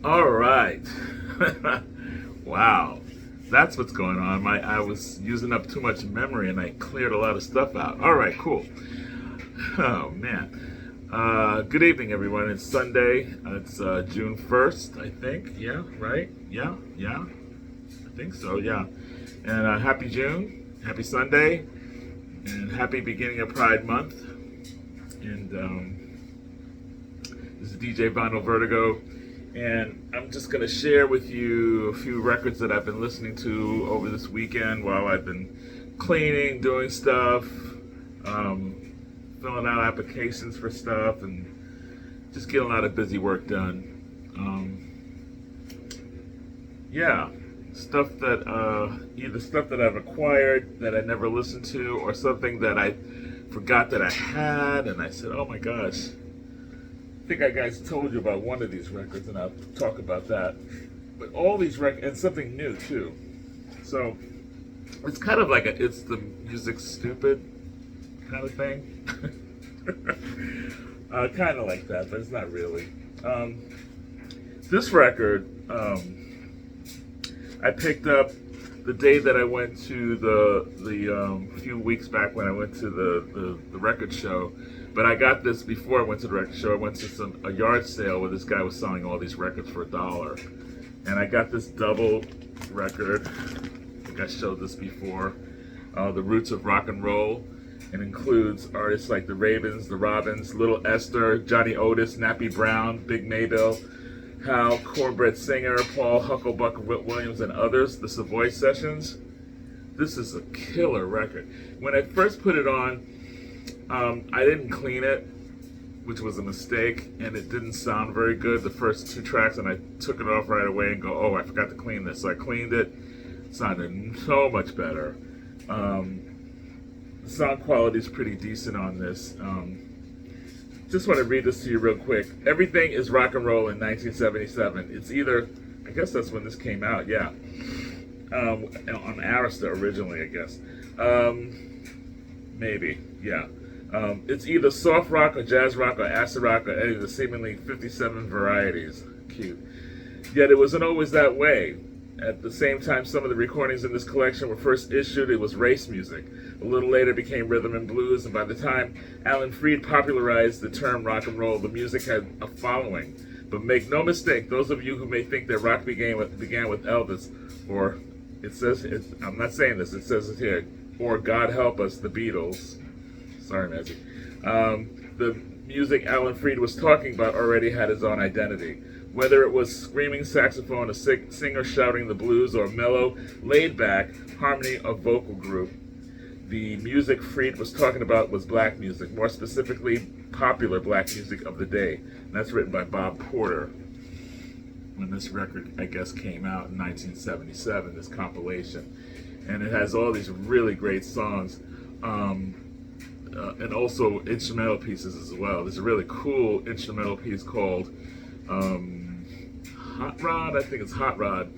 All right. Wow. That's what's going on. I was using up too much memory and I cleared a lot of stuff out. All right, cool. Oh, man. Good evening, everyone. It's Sunday. It's June 1st, I think. Yeah, right? Yeah. I think so, yeah. And happy June. Happy Sunday. And happy beginning of Pride Month. And this is DJ Vinyl Vertigo. And I'm just going to share with you a few records that I've been listening to over this weekend while I've been cleaning, doing stuff, filling out applications for stuff, and just getting a lot of busy work done. Yeah, stuff that either stuff that I've acquired that I never listened to, or something that I forgot that I had, and I said, "Oh my gosh." I think I guys told you about one of these records, and I'll talk about that. But all these records, and something new too. So it's kind of like it's the music stupid kind of thing. Kind of like that, but it's not really. This record I picked up the day that I went to the few weeks back when I went to the record show. But I got this before I went to the record show. I went to a yard sale where this guy was selling all these records for $1. And I got this double record. I think I showed this before. The Roots of Rock and Roll. It includes artists like the Ravens, the Robins, Little Esther, Johnny Otis, Nappy Brown, Big Maybelle, Hal, Cornbread Singer, Paul Hucklebuck Williams, and others. The Savoy Sessions. This is a killer record. When I first put it on, I didn't clean it, which was a mistake, and it didn't sound very good, the first two tracks, and I took it off right away and go, oh, I forgot to clean this. So I cleaned it. It sounded so much better. The sound quality is pretty decent on this. Just want to read this to you real quick. Everything is rock and roll in 1977. It's either, I guess that's when this came out, yeah. On Arista originally, I guess. Maybe, yeah. It's either soft rock or jazz rock or acid rock or any of the seemingly 57 varieties. Cute. Yet it wasn't always that way. At the same time some of the recordings in this collection were first issued, it was race music. A little later it became rhythm and blues, and by the time Alan Freed popularized the term rock and roll, the music had a following. But make no mistake, those of you who may think that rock began with Elvis, or I'm not saying this, it says it here, or God Help Us, the Beatles. Sorry, Magic. The music Alan Freed was talking about already had its own identity. Whether it was screaming saxophone, a singer shouting the blues, or mellow, laid-back harmony of vocal group, the music Freed was talking about was black music, more specifically popular black music of the day. And that's written by Bob Porter when this record, I guess, came out in 1977, this compilation. And it has all these really great songs. And also instrumental pieces as well. There's a really cool instrumental piece called Hot Rod. I think it's Hot Rod.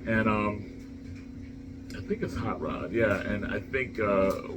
And I think it's Hot Rod, yeah. And I think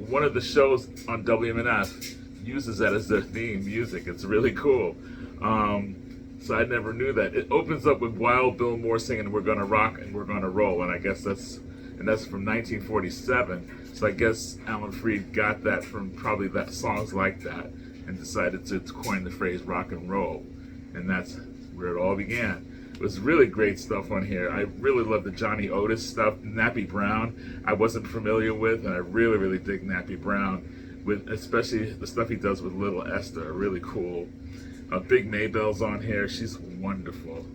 one of the shows on WMNF uses that as their theme music. It's really cool. So I never knew that. It opens up with Wild Bill Moore singing "We're Gonna Rock and We're Gonna Roll," and I guess that's from 1947. So I guess Alan Freed got that from probably that songs like that and decided to coin the phrase rock and roll. And that's where it all began. It was really great stuff on here. I really love the Johnny Otis stuff. Nappy Brown I wasn't familiar with, and I really, really dig Nappy Brown, with especially the stuff he does with Little Esther. Really cool. Big Maybelle's on here. She's wonderful.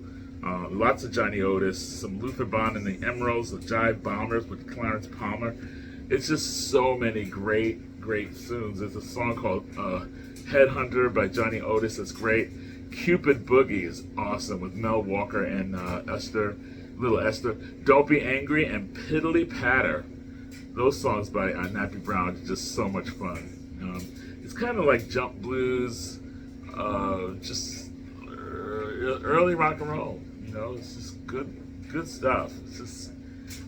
Lots of Johnny Otis, some Luther Bond and the Emeralds, the Jive Bombers with Clarence Palmer. It's just so many great tunes. There's a song called Headhunter by Johnny Otis that's great. Cupid Boogie is awesome with Mel Walker and Little Esther. Don't Be Angry and Piddly Patter. Those songs by Nappy Brown are just so much fun. It's kind of like jump blues, just early rock and roll. It's just good stuff.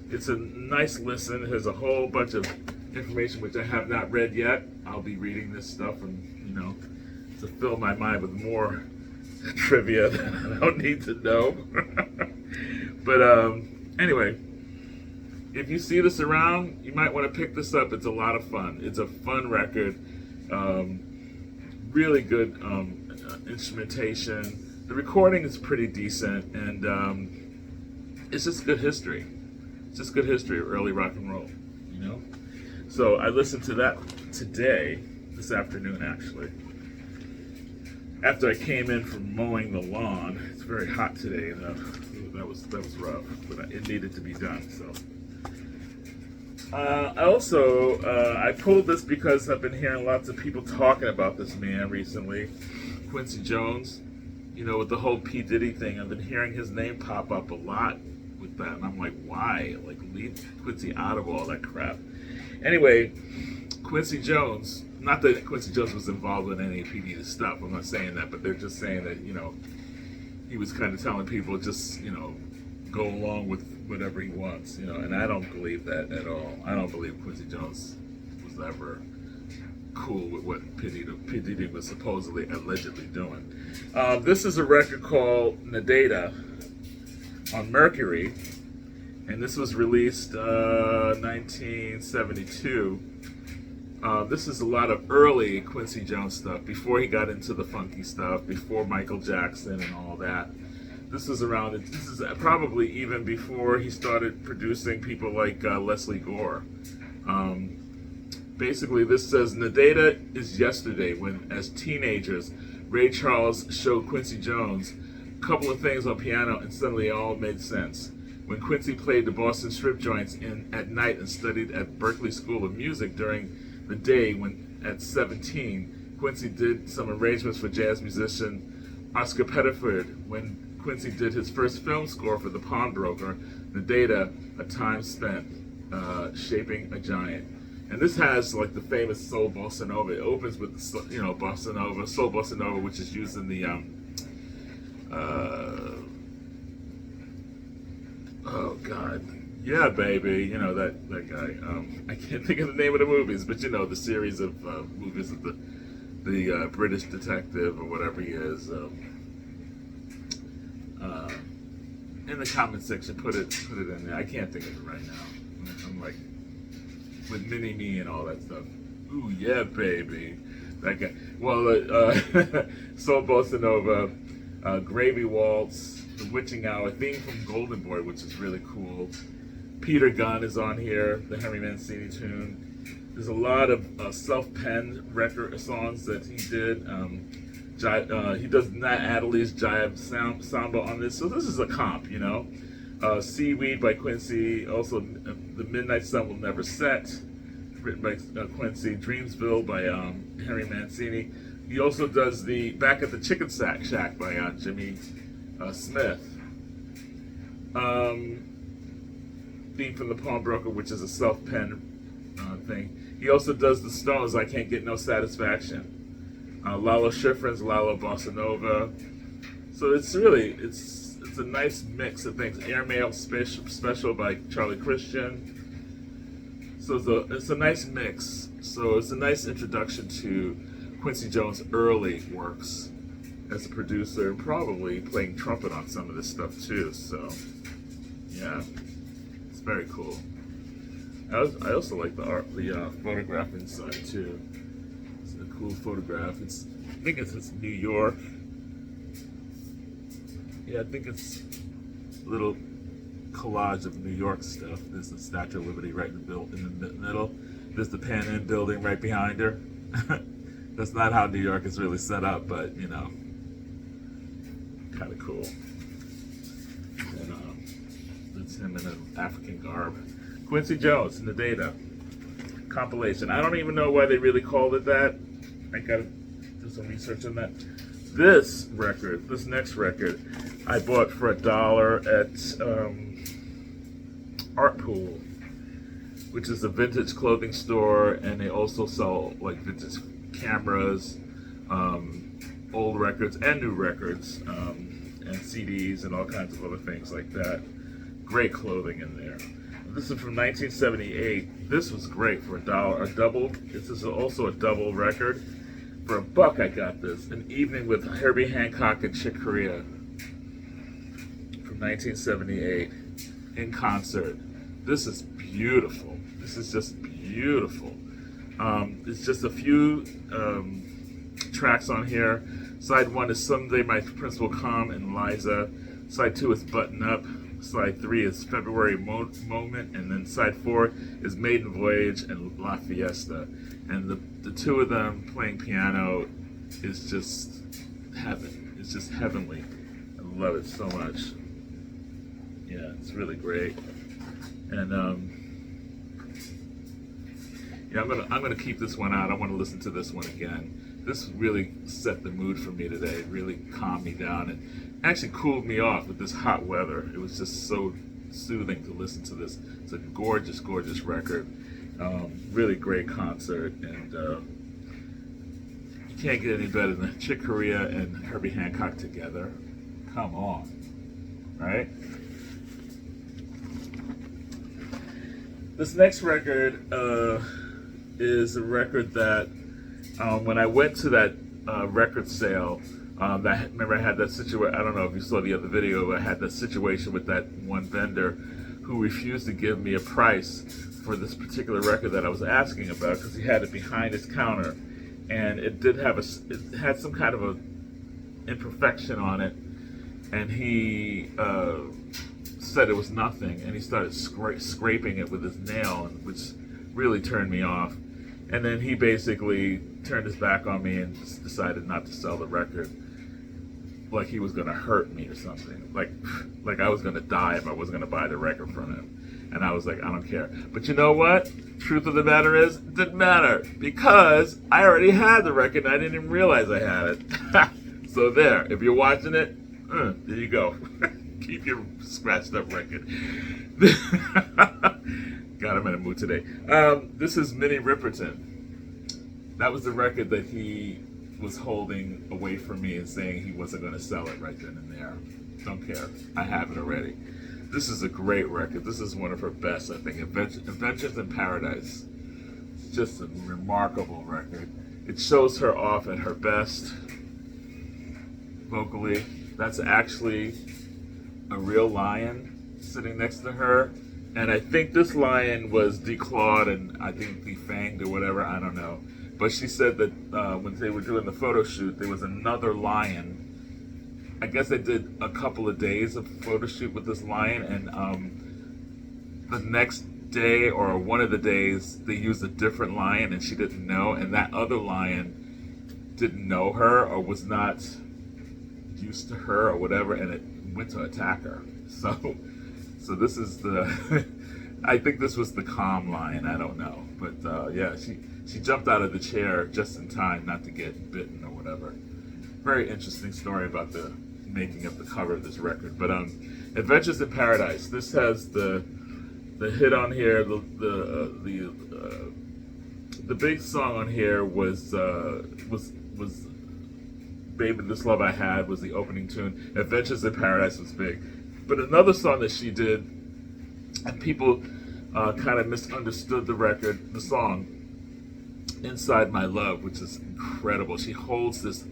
It's a nice listen. It has a whole bunch of information which I have not read yet. I'll be reading this stuff and to fill my mind with more trivia that I don't need to know. But anyway, if you see this around, you might want to pick this up. It's a lot of fun. It's a fun record. Really good instrumentation. The recording is pretty decent, and it's just good history. It's just good history of early rock and roll, you know? So I listened to that today, this afternoon actually. After I came in from mowing the lawn. It's very hot today, and that was rough, but it needed to be done, so. I pulled this because I've been hearing lots of people talking about this man recently, Quincy Jones. You know, with the whole P. Diddy thing, I've been hearing his name pop up a lot with that, and I'm like, why? Like, leave Quincy out of all that crap. Anyway, Quincy Jones, not that Quincy Jones was involved in any P. Diddy stuff, I'm not saying that, but they're just saying that, you know, he was kind of telling people just, you know, go along with whatever he wants, you know, and I don't believe that at all. I don't believe Quincy Jones was ever cool with what P. Diddy was supposedly, allegedly doing. This is a record called Nadata on Mercury, and this was released 1972. This is a lot of early Quincy Jones stuff, before he got into the funky stuff, before Michael Jackson and all that. This is probably even before he started producing people like Leslie Gore. Basically, this says, Nadata is yesterday when, as teenagers, Ray Charles showed Quincy Jones a couple of things on piano and suddenly it all made sense. When Quincy played the Boston strip joints at night and studied at Berklee School of Music during the day, when at 17, Quincy did some arrangements for jazz musician Oscar Pettiford. When Quincy did his first film score for The Pawnbroker, Nadata, A Time Spent Shaping a Giant. And this has like the famous soul bossa nova. It opens with the, you know, bossa nova, soul bossa nova, which is used in the oh God, yeah, baby, you know that guy. I can't think of the name of the movies, but you know the series of movies of the British detective or whatever he is. In the comment section, put it in there. I can't think of it right now. I'm like, with Mini Me and all that stuff. Ooh, yeah, baby. That guy. Well, Soul Bossa Nova, Gravy Waltz, The Witching Hour, theme from Golden Boy, which is really cool. Peter Gunn is on here, the Henry Mancini tune. There's a lot of self-penned record songs that he did. He does Nat Adderley's Jive Samba on this, so this is a comp, you know. Seaweed by Quincy, also The Midnight Sun Will Never Set, written by Quincy. Dreamsville by Henry Mancini. He also does the Back at the Chicken Shack by Jimmy Smith. Theme from The Pawnbroker, which is a self-penned thing. He also does the Stones' I Can't Get No Satisfaction. Lalo Schifrin's Lalo Bossa Nova. So it's a nice mix of things. Airmail Special by Charlie Christian. So it's a nice mix. So it's a nice introduction to Quincy Jones' early works as a producer, and probably playing trumpet on some of this stuff too. So yeah, it's very cool. I also like the photograph inside too. It's a cool photograph. I think it's New York. Yeah, I think it's a little collage of New York stuff. There's the Statue of Liberty right in the middle. There's the Pan Am building right behind her. That's not how New York is really set up, but you know, kind of cool. And that's him in an African garb. Quincy Jones, Nadata compilation. I don't even know why they really called it that. I gotta do some research on that. This next record, I bought for $1 at Art Pool, which is a vintage clothing store, and they also sell like vintage cameras, old records and new records, and CDs and all kinds of other things like that. Great clothing in there. This is from 1978. This was great for $1. A double. This is also a double record. For $1, I got this. An Evening with Herbie Hancock and Chick Corea from 1978. in concert. This is beautiful. This is just beautiful. It's just a few tracks on here. Side 1 is Someday My Prince Will Come and Liza. Side 2 is Button Up. Side 3 is February Moment. And then side 4 is Maiden Voyage and La Fiesta. And the two of them playing piano is just heaven. It's just heavenly. I love it so much. Yeah, it's really great. And yeah, I'm gonna keep this one out. I want to listen to this one again. This really set the mood for me today. It really calmed me down and actually cooled me off with this hot weather. It was just so soothing to listen to this. It's a gorgeous, gorgeous record. Really great concert, and you can't get any better than Chick Corea and Herbie Hancock together. Come on, right? This next record is a record that when I went to that record sale, remember I had that situation. I don't know if you saw the other video, but I had that situation with that one vendor who refused to give me a price for this particular record that I was asking about because he had it behind his counter, and it had some kind of a imperfection on it, and he said it was nothing, and he started scraping it with his nail, which really turned me off. And then he basically turned his back on me and decided not to sell the record, like he was going to hurt me or something, like I was going to die if I wasn't going to buy the record from him. And I was like, I don't care. But you know what? Truth of the matter is, it didn't matter, because I already had the record and I didn't even realize I had it. So there, if you're watching it, there you go. Keep your scratched up record. God, I'm in a mood today. This is Minnie Riperton. That was the record that he was holding away from me and saying he wasn't going to sell it right then and there. Don't care. I have it already. This is a great record. This is one of her best, I think. Adventures in Paradise. It's just a remarkable record. It shows her off at her best vocally. That's actually a real lion sitting next to her. And I think this lion was declawed and I think defanged or whatever, I don't know. But she said that when they were doing the photo shoot, there was another lion. I guess they did a couple of days of photo shoot with this lion, and the next day or one of the days, they used a different lion and she didn't know, and that other lion didn't know her or was not used to her or whatever, and it went to attack her. So this is the, I think this was the calm lion, I don't know. But yeah, she jumped out of the chair just in time not to get bitten or whatever. Very interesting story about the making of the cover of this record. But Adventures in Paradise, this has the hit on here, the big song on here was Baby This Love I Had was the opening tune. Adventures in Paradise was big. But another song that she did, and people kind of misunderstood the song, Inside My Love, which is incredible. She holds this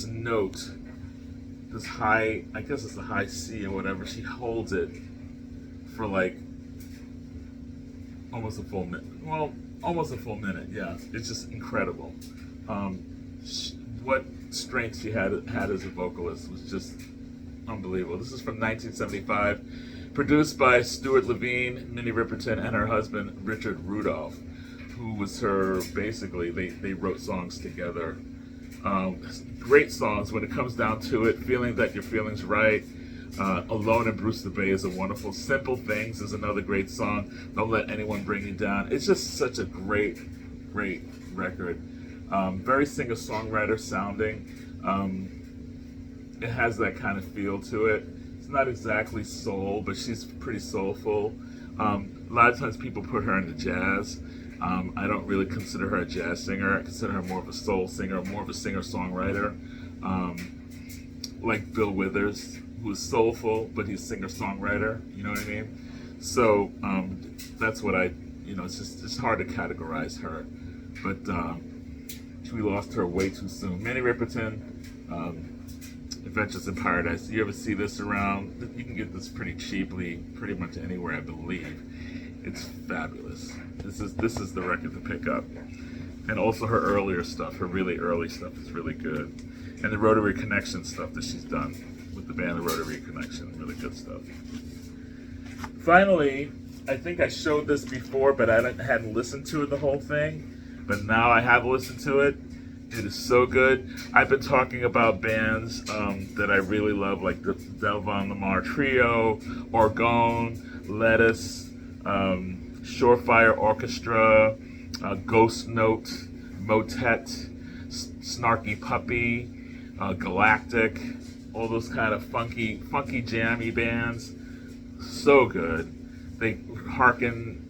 note, this high, I guess it's a high C or whatever. She holds it for like almost a full minute. Well, almost a full minute, yeah. It's just incredible. What strength she had as a vocalist was just unbelievable. This is from 1975, produced by Stuart Levine, Minnie Riperton, and her husband Richard Rudolph, who was her, basically, they wrote songs together. Great songs when it comes down to it. Feeling That Your Feeling's Right, Alone in Brewster Bay is a wonderful. Simple Things is another great song. Don't Let Anyone Bring You Down. It's just such a great record. Very singer-songwriter sounding. It has that kind of feel to it. It's not exactly soul, but she's pretty soulful. A lot of times people put her into jazz. I don't really consider her a jazz singer. I consider her more of a soul singer, more of a singer-songwriter. Like Bill Withers, who is soulful, but he's singer-songwriter. You know what I mean? So that's what it's hard to categorize her. But we lost her way too soon. Minnie Riperton, Adventures in Paradise. You ever see this around? You can get this pretty cheaply, pretty much anywhere, I believe. It's fabulous. This is the record to pick up. And also her earlier stuff, her really early stuff is really good. And the Rotary Connection stuff that she's done with the band, the Rotary Connection, really good stuff. Finally, I think I showed this before, but I hadn't listened to it the whole thing. But now I have listened to it. It is so good. I've been talking about bands that I really love, like the Delvon Lamar Trio, Orgone, Lettuce, Surefire Orchestra, Ghost Note, Motet, Snarky Puppy, Galactic, all those kind of funky, jammy bands. So good. They harken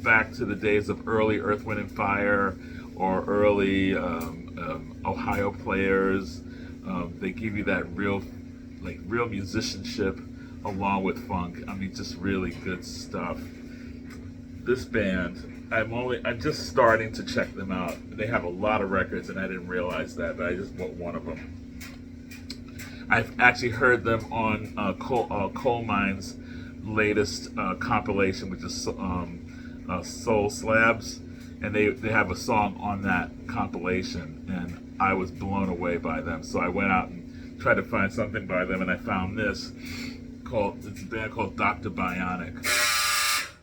back to the days of early Earth, Wind and Fire, or early Ohio Players. They give you that real musicianship along with funk. I mean, just really good stuff. This band, I'm just starting to check them out. They have a lot of records, and I didn't realize that, but I just bought one of them. I've actually heard them on Coal Mine's latest compilation, which is Soul Slabs, and they have a song on that compilation, and I was blown away by them. So I went out and tried to find something by them, and I found this it's a band called Dr. Bionic.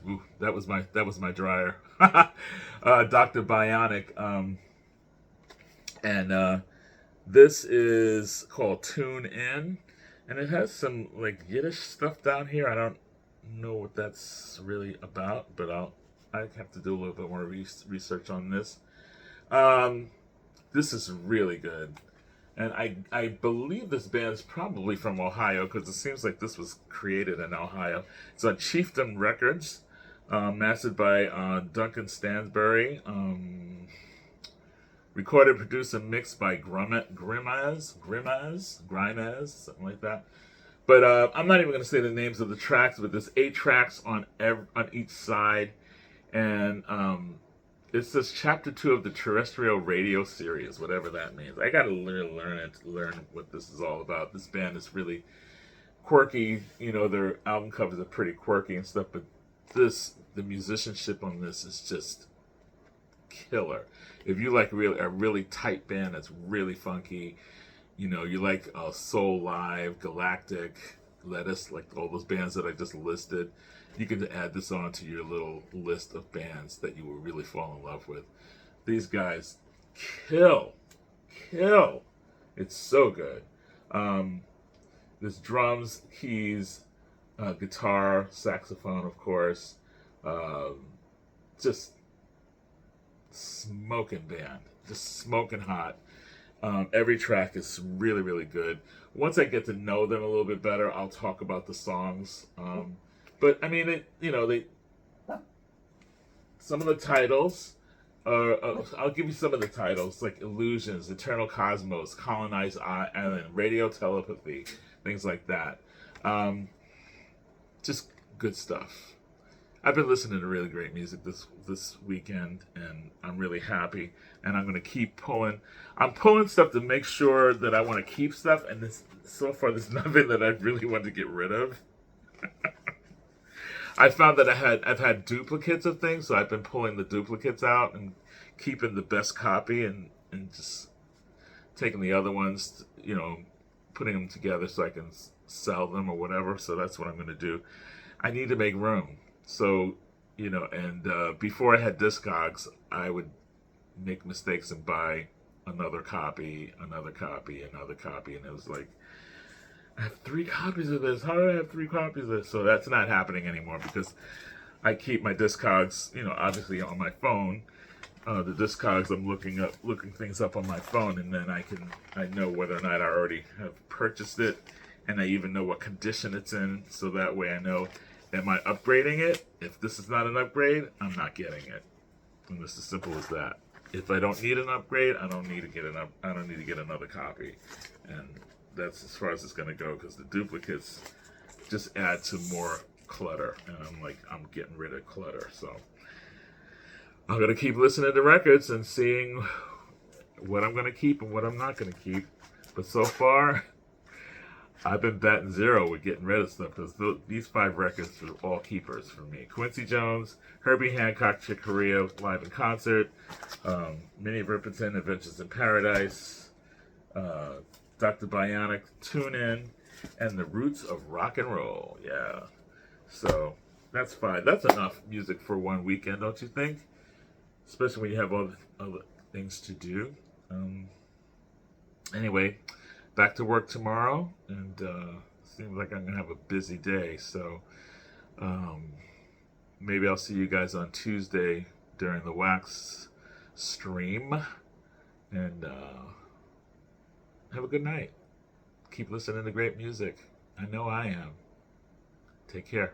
Ooh, that was my dryer. Dr. Bionic, and this is called Tune In, and it has some like Yiddish stuff down here. I don't know what that's really about, but I have to do a little bit more research on this. This is really good, and I believe this band is probably from Ohio, because it seems like this was created in Ohio. It's on Chieftain Records, mastered by Duncan Stansbury. Recorded, produced, and mixed by Grimaz, something like that. But I'm not even going to say the names of the tracks, but there's 8 tracks on each side, and it says Chapter 2 of the Terrestrial Radio Series, whatever that means. I got to learn what this is all about. This band is really quirky. You know, their album covers are pretty quirky and stuff, but the musicianship on this is just killer. If you like a really tight band that's really funky, you know, you like Soul Live, Galactic, Lettuce, like all those bands that I just listed, you can add this on to your little list of bands that you will really fall in love with. These guys kill. It's so good. There's drums, keys, guitar, saxophone, of course. Just smoking band, just smoking hot. Every track is really, really good. Once I get to know them a little bit better, I'll talk about the songs. But I mean, some of the titles I'll give you some of the titles, like Illusions, Eternal Cosmos, Colonized Island, Radio Telepathy, things like that. Just good stuff. I've been listening to really great music this weekend, and I'm really happy. And I'm going to keep pulling. I'm pulling stuff to make sure that I want to keep stuff, and so far there's nothing that I really want to get rid of. I found that I've had duplicates of things, so I've been pulling the duplicates out and keeping the best copy, and just taking the other ones, putting them together so I can sell them or whatever. So that's what I'm going to do. I need to make room. So, and before I had Discogs, I would make mistakes and buy another copy, and it was like, I have 3 copies of this. How do I have 3 copies of this? So that's not happening anymore, because I keep my Discogs, obviously on my phone. The Discogs, I'm looking things up on my phone, and then I know whether or not I already have purchased it, and I even know what condition it's in, so that way I know, am I upgrading it? If this is not an upgrade, I'm not getting it. And it's as simple as that. If I don't need an upgrade, I don't need to get another copy. And that's as far as it's going to go, because the duplicates just add to more clutter, and I'm getting rid of clutter. So I'm going to keep listening to records and seeing what I'm going to keep and what I'm not going to keep. But so far, I've been batting zero with getting rid of stuff because these 5 records are all keepers for me. Quincy Jones, Herbie Hancock, Chick Corea live in concert, Minnie Riperton, Adventures in Paradise, Dr. Bionic, Tune In, and The Roots of Rock and Roll. Yeah. So that's fine. That's enough music for one weekend, don't you think? Especially when you have other things to do. Anyway, back to work tomorrow, and seems like I'm gonna have a busy day. So maybe I'll see you guys on Tuesday during the Wax stream, and have a good night. Keep listening to great music. I know I am. Take care.